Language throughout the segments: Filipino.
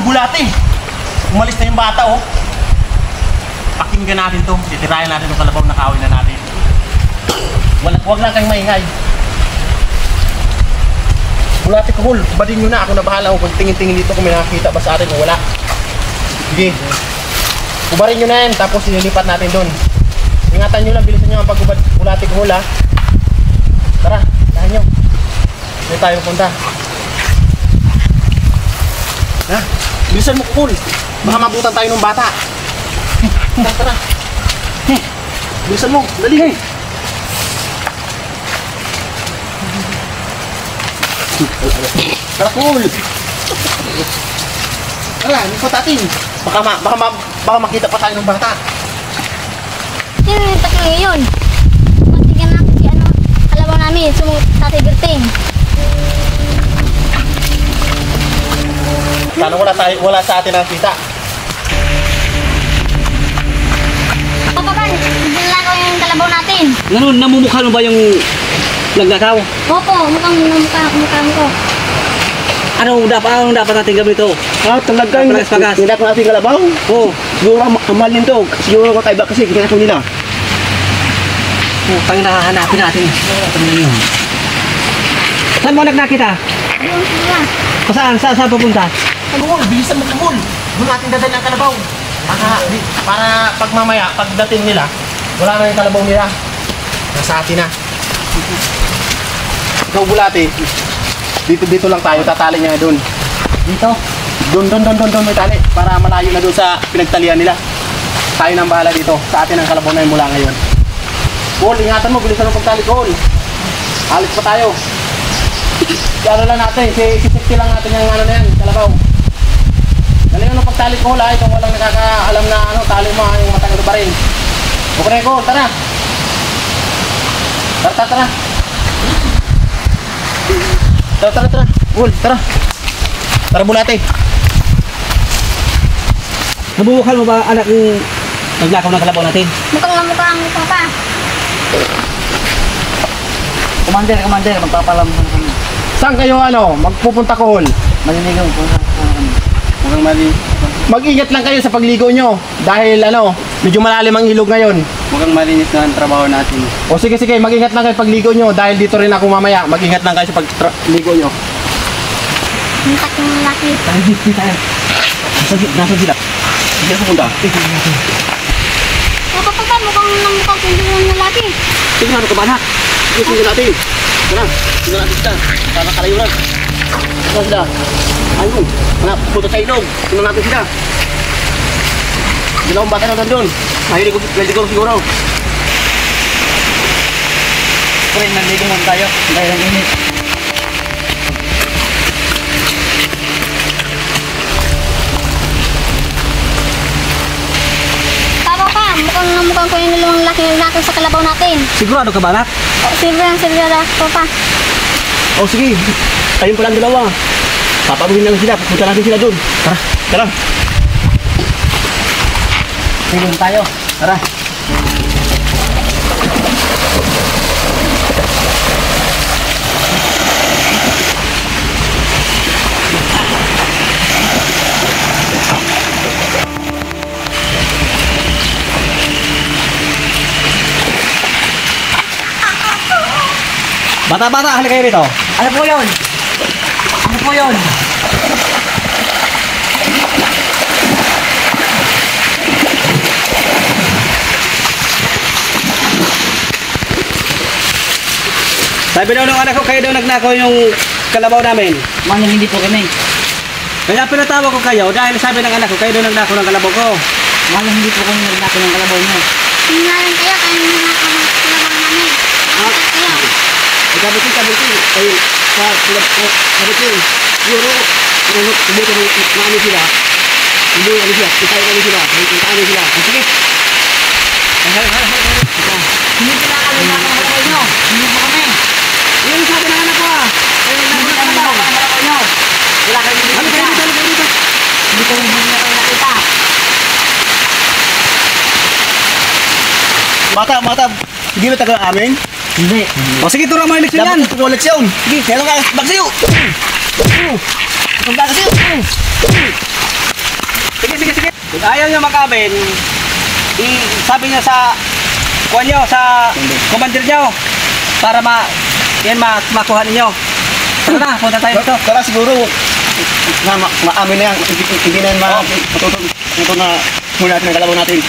bulate. Umalis na yung bata, oh. Pakinggan natin to. Titirayan natin yung kalabaw na kawin na natin. Huwag lang kayong maingay. Bulate Kuhol, badin nyo na. Ako na bahala kung tingin-tingin dito kung may nakakita ba sa atin o wala. Sige. Kubarin nyo na yan, tapos sinilipat natin doon. Ingatan nyo lang, bilisan nyo ang pagkubad Bulate Kuhol, ha. Tara, tahan nyo. Dito tayo punta. Ha? Bilisan mo, Kuhol. Baka mabutan tayo ng bata. Tara. Bilisan mo, dali. Tara, Kuhol. Tara, ikot natin. Baka makita pa tayo ng bata. Sino yung tatlo ngayon? Magtigan natin si kalabaw namin, sumunod Tatay Berting. Sana wala sa atin ang kita. Papakan, nilakaw yung kalabaw natin. Ganun, namumukha mo ba yung nagnakaw? Opo, mukhang ko. Anong dapat natin gawin ito? Talagang hindi ako natin kalabaw. Oo. Siguro amal din to. Siguro kakaiba kasi kinakaw nila. Pang nahanapin natin. Saan mo nagnakita? Doon sila. Saan pupunta? Kuhol, bilisan mo, Kuhol. Doon natin dadalhin ang kalabaw. Para pag mamaya, pagdating nila, wala na yung kalabaw nila. Nasa atin na. Ikaw, Bulate. Dito lang tayo, tatali niya doon. Dito? Doon may tali. Para malayo na doon sa pinagtalian nila. Tayo nang bahala dito. Sa atin ang kalabaw na yung mula ngayon. Kuhol, ingatan mo, bilisan mo pagtali, Kuhol. Alis pa tayo. Ano lang natin, sisipti lang natin yung na yan, kalabaw. Dali mo ng pagtali, Kuhol, ha. Itong walang nakakaalam na tali mo, yung matagal ba rin. Okay, Kuhol, tara. Tara. Tara. Kuhol, tara. Tara, Bulate. Nabubukal mo ba anak yung nagnakaw ng kalabaw natin? Mukhang pa. Commander, magpapalam mo na kami. Saan kayo magpupunta, Kuhol? Maliligaw po sa Mukhang mali. Mag-ingat lang kayo sa pagligo nyo. Dahil medyo malalim ang ilog ngayon. mukhang malinis na ang trabaho natin. O sige, mag-ingat lang kayo pagligo nyo. Dahil dito rin ako mamaya. Mag-ingat lang kayo sa pagligo nyo. Yung tatlong lalaki. Tayo. Nasa sila. Hindi ako punta. Papakan, mukhang yung lalaki. Sige, ano ka ba, anak? Sige natin. Tara, tingnan natin sila. Tara, kalayo lang. Saan sila? Ayun, punta sa ilog. Tingnan natin sila. Dalawang bata na doon. Mahilig ko siguro. Pre, nandito muna tayo. Dahil ang init. Mukhang ko yung dalawang lalaki sa kalabaw natin. Sigurado ka ba, anak? Silvia ko pa. O sige, ayun pa lang dalawa. Papabuhin lang sila. Punta natin sila doon. Tara. Silong tayo. Tara. Bata-bata, halika kayo rito. Ano po yun? Sabi daw ng anak ko, kayo daw nagnakaw yung kalabaw namin. Manang hindi po kami. Kaya pinatawag ko kayo dahil sabi ng anak ko, kayo daw nagnakaw ng kalabaw ko. Manang hindi po kami nagnakaw ng kalabaw nyo. Tingnan kayo, kayo nagnakaw ng kalabaw namin. Kayo. Sabi ko, ayun, sabi ko, siguro, subukan mo, maano sila, itayo sila, sige. Hindi sila kami nakakalabaw nyo, hindi po kami. Yun sabi ng anak ko hindi kami nakakalabaw nyo. Wala kayo dito. Hindi kayo nakita. Mata, hindi ba taga amin? Hindi. O sige, turo mo yung leksyon yan. Dapat ito leksyon. Sige, kaya ka, bagsayo. Bagsayo. Sige. Kung ayaw nyo mag-amin, sabi nyo sa kuha nyo, sa commander nyo, para makuha ninyo. Tara na, punta tayo dito. Tara siguro, maamin na yan. Hindi na yan matuto na muna natin ang kalabaw natin.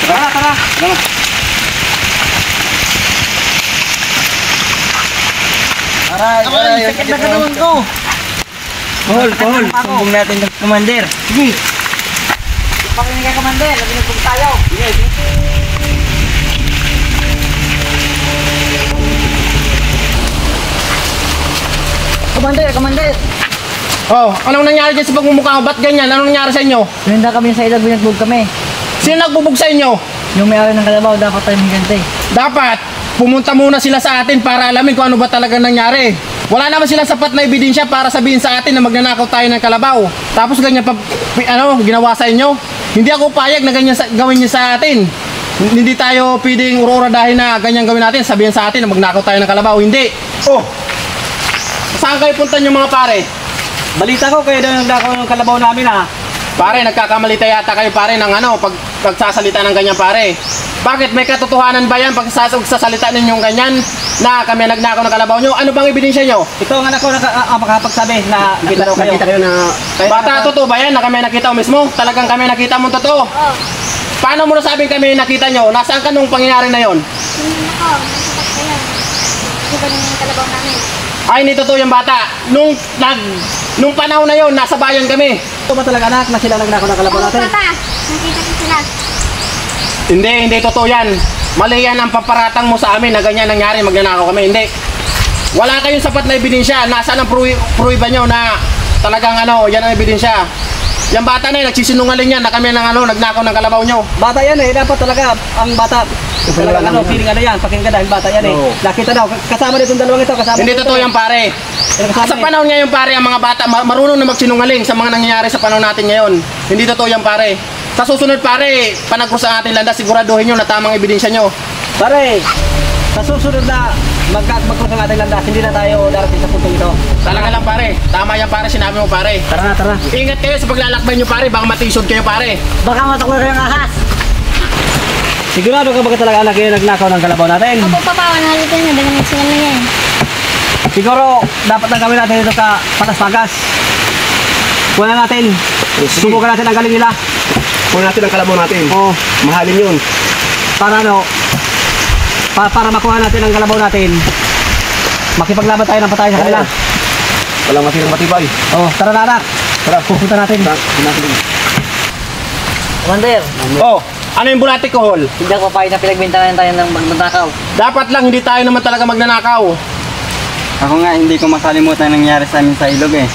Tara. Aray, sakit na katawan ko. Kohol, sumbong natin ng commander. Sige. Pakinig ka, commander, nabinugbog tayo. Sige. Commander. Oh, anong nangyari dyan sa pagmumukha ko? Ba't ganyan? Anong nangyari sa inyo? Pinunta kami sa ilog, binagbog kami. Sino nagbubog sa inyo? Yung may-ari ng kalabaw, dapat tayo higante. Dapat, pumunta muna sila sa atin para alamin kung ano ba talaga nangyari. Wala naman sila sapat na ebidensya para sabihin sa atin na magnanakaw tayo ng kalabaw. Tapos ganyan pa, ginawa sa inyo. Hindi ako payag na ganyan gawin niyo sa atin. Hindi tayo pwedeng urura dahil na ganyan gawin natin, sabihin sa atin na magnakaw tayo ng kalabaw. Hindi. Oh, saan kayo punta niyo mga pare? Balita ko kayo daw nagnakaw ng kalabaw namin ha. Pare, nagkakamalita yata kayo pare ng pagsasalita ng ganyan pare. Bakit? May katotohanan ba yan pagsasalita ninyong ganyan na kami nagnakaw ng kalabaw nyo? Ano bang ebidensya nyo? Ito ang anak ko makapagsabi na nakita daw kayo. Nakita kayo na... Bata, totoo ba yan na kami nakita mo mismo? Talagang kami nakita mo totoo? Oo. Paano mo nasabing kami nakita nyo? Nasaan ka nung pangyayari na yon? Hindi ako. Nasa pa yan. Hindi ba yung kalabaw namin? Ay, hindi totoo yung bata. Nung panahon na yon, nasa bayan kami. Ito ba talaga anak na sila nagnakaw ng kalabaw natin? Bata, nakita ko sila. Hindi totoo yan. Mali yan ang paparatang mo sa amin na ganyan nangyari, magnanakaw kami. Hindi. Wala kayong sapat na ebidensya. Nasaan ang pruiba nyo na talagang yan ang ebidensya? Yung bata na yun, nagsisinungaling yan na kami nagnakaw ng kalabaw nyo. Bata yan eh, dapat talaga ang bata talagang feeling yan, pakinggan dahil bata yan eh. Nakita daw, kasama nitong dalawang ito, kasama. Hindi totoo yan pare. Sa panahon ngayon pare, ang mga bata marunong na magsinungaling sa mga nangyayari sa panahon natin ngayon. Hindi totoo yan pare. Sa susunod pare, panagros ang ating landas, siguraduhin nyo na tamang ebidensya nyo. Pare, sa susunod na magkros ang ating landas, hindi na tayo darating sa puntong ito. Talaga lang pare, tama yan pare, sinabi mo pare. Tara. Ingat kayo sa paglalakbay nyo pare, baka matisod kayo pare. Baka matakbo kayo ng ahas. Sigurado ka ba talaga anak kayo nagnakaw ng kalabaw natin? Opo, papa, nalito na. Dagang sila na yan. Siguro, dapat na gawin natin ito sa Palaspagas. Kuha natin. Subukan natin ang galing nila. Kunin natin ang kalabaw natin. Oo. Mahalin yun. Para para makuha natin ang kalabaw natin, makipaglaban tayo ng patay sa kanila. Walang matirang matibay. Tara na anak. Tara, Pupunta natin. Commander, ano yung bulati ko, Hol? hindi ako papayag na pinagbintangan tayo ng magnanakaw. Dapat lang hindi tayo naman talaga magnanakaw. Ako nga, hindi ko makalimutan ang nangyari sa amin sa ilog eh.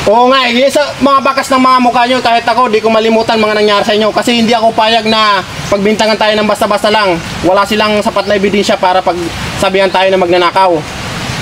Oo nga, sa mga bakas ng mga mukha nyo, kahit ako, di ko malimutan mga nangyari sa inyo. Kasi hindi ako payag na pagbintangan tayo ng basta-basta lang. Wala silang sapat na ebidensya para pagsabihan tayo na magnanakaw.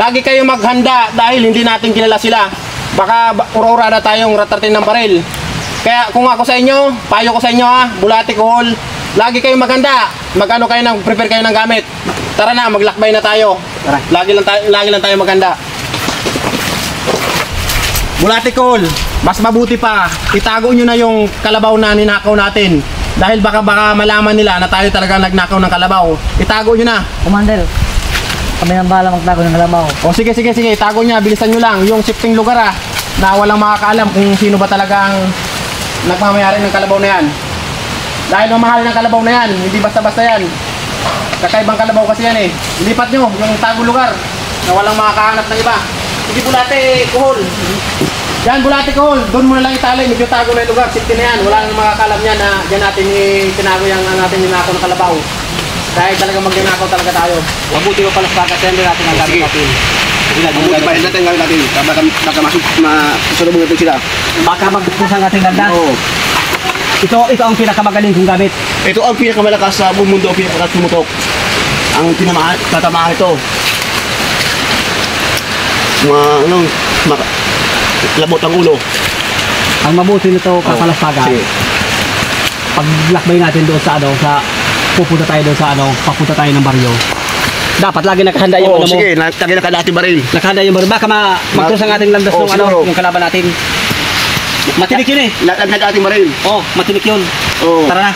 Lagi kayo maghanda dahil hindi natin kilala sila. Baka ura-ura na tayong ratratin ng baril. Kaya kung ako sa inyo, payo ko sa inyo bulati ko, Hol. Lagi kayo maghanda. Magano kayo prepare kayo ng gamit. Tara na, maglakbay na tayo. Tara. Lagi lang tayo maghanda. Bulati Col, mas mabuti pa, itago nyo na yung kalabaw na ninakaw natin. Dahil baka malaman nila na tayo talaga nagnakaw ng kalabaw. Itago nyo na. Commander, kami nang bahala magtago ng kalabaw. O sige, itago nyo, bilisan nyo lang. Yung shifting lugar na walang makakaalam kung sino ba talagang nagmamayari ng kalabaw na yan. Dahil mamahal ng kalabaw na yan, hindi basta-basta yan. Kakaibang kalabaw kasi yan eh. Ilipat nyo yung tago lugar na walang makakahanap ng iba. Sige Bulati Col. Yan Bulati Col, doon mo na lang itali, medyo tago na yung lugar, safety na yan. Wala nang makakalam yan na dyan natin tinago yung natin ninakaw ng kalabaw. Dahil talagang magnanakaw talaga tayo. Mabuti ko pala sa send natin ang gamit natin. Mabuti pa natin ang gamit natin. Baka masusulubong natin sila. Baka magpupus ang ating landas. Oo. Ito ang pinakamagaling kong gamit. Ito ang pinakamalakas sa buong mundo, pinakamalakas tumutok. Ang tatamaan ito. Labot ang ulo. Ang mabuti nito Palaspagan. Paglakbay natin doon sa pupunta tayo doon sa papunta tayo ng baryo. Dapat lagi nakahanda yung mo. Sige, lagi nakahanda yung baril. Nakahanda yung baril. Baka magpupus ang ating landas ng yung kalaban natin. Siguro. Ito ang pinakamagaling kong gamit. Ito ang pinakamalakas sa buong mundo. Palaspagan. Ang mabuti nito Palaspagan. Paglakbay natin doon sa papunta tayo doon sa pupunta tayo ng baryo. Dapat lagi nakahanda yung mo. Sige, lagi nakahanda yung baril. Nakahanda yung baril. Baka Matinik yun eh. Lataghan ating maril. Oh, matinik yun. Oo. Tara na.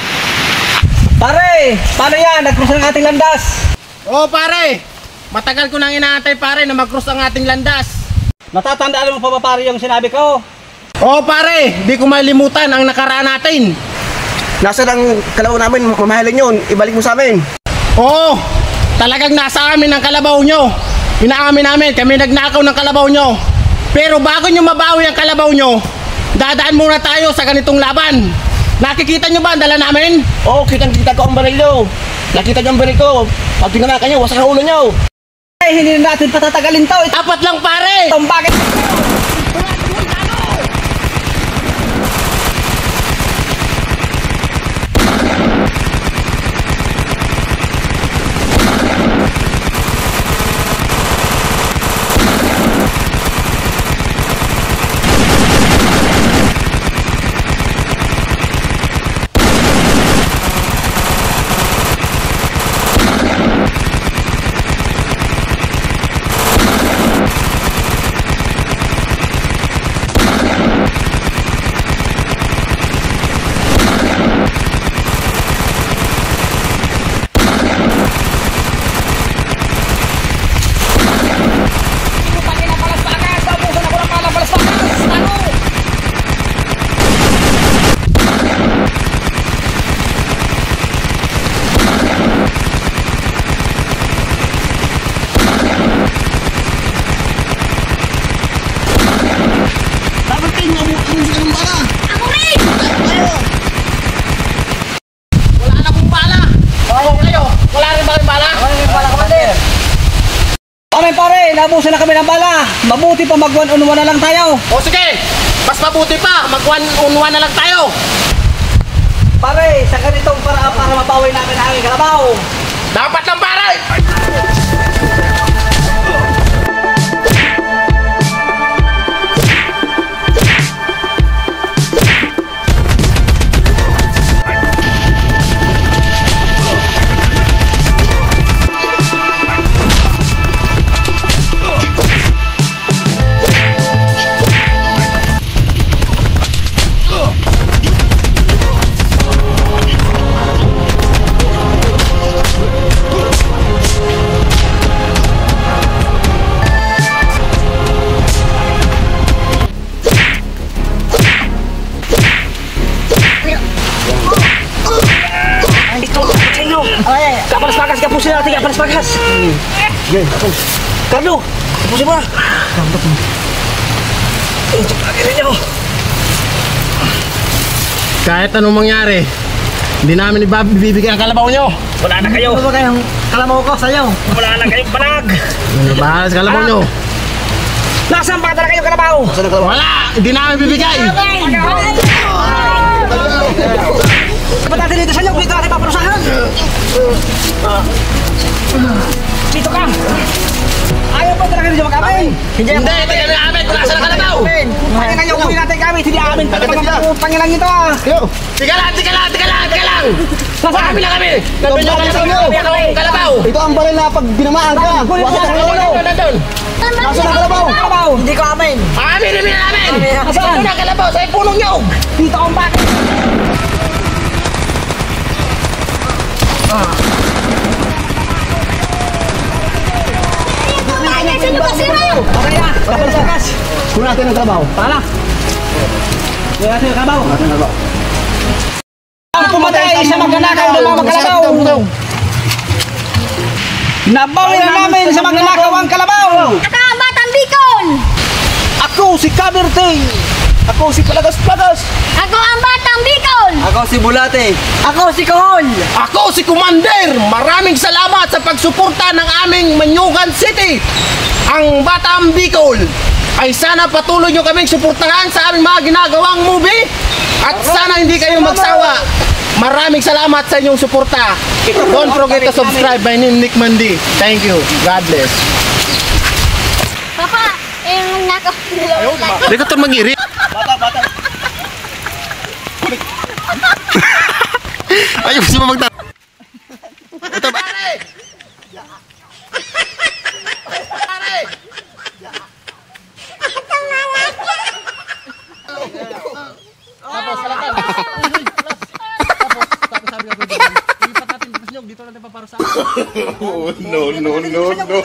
Pare, paano yan? Nag-cross ang ating landas. Oo pare, matagal ko nang inaantay pare na mag-cross ang ating landas. Natatandaan mo pa ba pare yung sinabi ko? Oo pare, di ko malimutan ang nakaraan natin. Nasaan ang kalabaw namin? Mamahalin yun. Ibalik mo sa amin. Oo, talagang nasa amin ang kalabaw nyo. Inaamin namin, kami nagnakaw ng kalabaw nyo. Pero bago nyo mabawi ang kalabaw nyo, dadaan muna tayo sa ganitong laban. Nakikita nyo ba ang dala namin? Oo, kitang-kita ko ang baril nyo. Nakita nyo ang baril ko. Pag pinanakan nyo, wasak ang ulo nyo. Ay, hindi na natin patatagalin to. Apat lang pare! Itong bakit? Ako rin! Wala na pong bala! Oo kayo, wala rin ba rin bala? Amen pare, nabusan na kami ng bala. Mabuti pa mag-1-on-1 na lang tayo. O sige, mas mabuti pa, mag-1-on-1 na lang tayo. Pare, sa ganitong paraan para mabawi namin ang aming kalabaw. Dapat lang pare! Kapalas-pakas, kapusin natin, kapalas-pakas. Carlo, kapusin mo na. Kahit anong mangyari, hindi namin ibibigay ang kalabaw nyo. Wala na kayo. Ano ba kayong kalabaw ko sa'yo? Wala na kayong balag. Ano ba sa kalabaw nyo? Nasaan pa talaga kayong kalabaw? Wala! Hindi namin bibigay! Ba't natin dito sa inyo? Dito natin paparusahan. Dito ka. Ayaw pa talaga dito mag-amin. Hindi, hindi kami amin kung nasa ng kalabaw! Pangin ayaw kunin natin kami. Hindi amin. Pangilang ito ah. Tika lang! Kami lang kami! Nandun yung kalabaw! Ito ang baril na pag binamaan ka. Wasak ang ulo. Nandun! Nasaan ang kalabaw? Hindi ko amin. Amin namin! Saan? Nandun ang kalabaw sa punong nyog! Dito ang bakit. Okay na. Kapalas-pakas. Kunin natin ang kalabaw. Pala. Kunin natin ang kalabaw. Ang pumatay sa magnanakaw ng mga kalabaw. Nabawi na namin sa magnanakaw ang kalabaw. Ako ang Batang Bicol! Ako si Caberting. Ako si Palagas-Palagas. Ako ang Batang Bicol! Ako si Bulate. Ako si Kohol. Ako si Commander! Maraming salamat sa pagsuporta ng aming Manyugan City! Ang Batang Bicol ay sana patuloy nyo kaming suportahan sa aming mga ginagawang movie at sana hindi kayo magsawa. Maraming salamat sa inyong suporta. Don't forget to subscribe. My name Nick Mandi. Thank you. God bless. Papa, yung nakaw. Hindi ka ito mag-iri. Ayaw gusto mo magta... Ito ba? Pare! dito natin paparusa. Oh, no, no, no, no.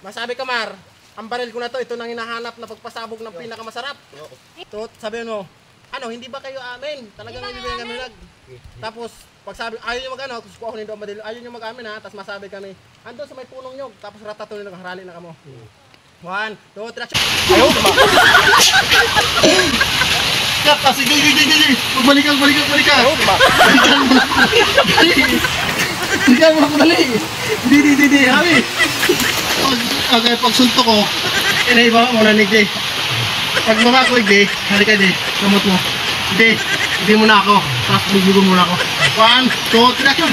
Masabi ka, Mar, ang baril ko na to, ito nang hinahanap na pagpasabog ng pinakamasarap. So, sabi mo, ano, hindi ba kayo amin? Talagang hindi ba kami nag... Tapos, pag sabi, ayaw nyo mag-ano, gusto ko ako nito madil, ayaw nyo mag-amin ha, tapos masabi kami, ando sa may punong nyog, tapos ratatulin na harali na kamo. 1, 2, 3, Ayaw, tama. Kat, sige. Magbalik ka. ayaw, diba? Hindi mo ako dali. Hindi. Habi. Pag sunto ko, inaiba mo na nigdi. Pag baba ko igdi, halika di. Kamot mo. Hindi mo na ako. Tapos bubugo muna ako. 1, 2, 3, action!